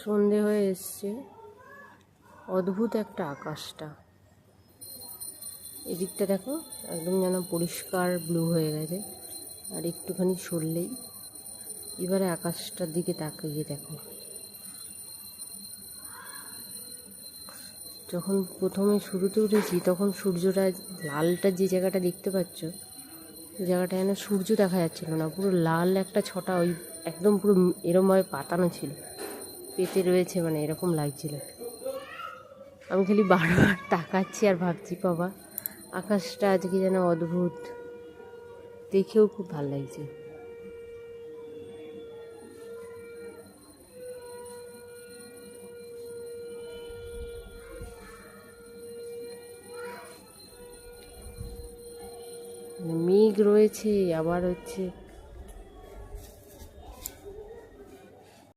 সন্ধে হয়ে এসছে, অদ্ভুত একটা আকাশটা। এদিকটা দেখো একদম যেন পরিষ্কার ব্লু হয়ে গেছে, আর একটুখানি সরলেই এবারে আকাশটার দিকে তাকিয়ে দেখো। যখন প্রথমে শুরুতে উঠেছি তখন সূর্যটা, লালটা যে জায়গাটা দেখতে পাচ্ছ, ওই জায়গাটা যেন সূর্য দেখা যাচ্ছিল না, পুরো লাল একটা ছটা ওই একদম পুরো এরমভাবে পাতানো ছিল, পেতে রয়েছে, মানে এরকম লাগছিল। আমি খালি বারবার তাকাচ্ছি আর ভাবছি বাবা আকাশটা আজকে যেন অদ্ভুত, দেখেও খুব ভালো লাগছে। মেঘ রয়েছে, আবার হচ্ছে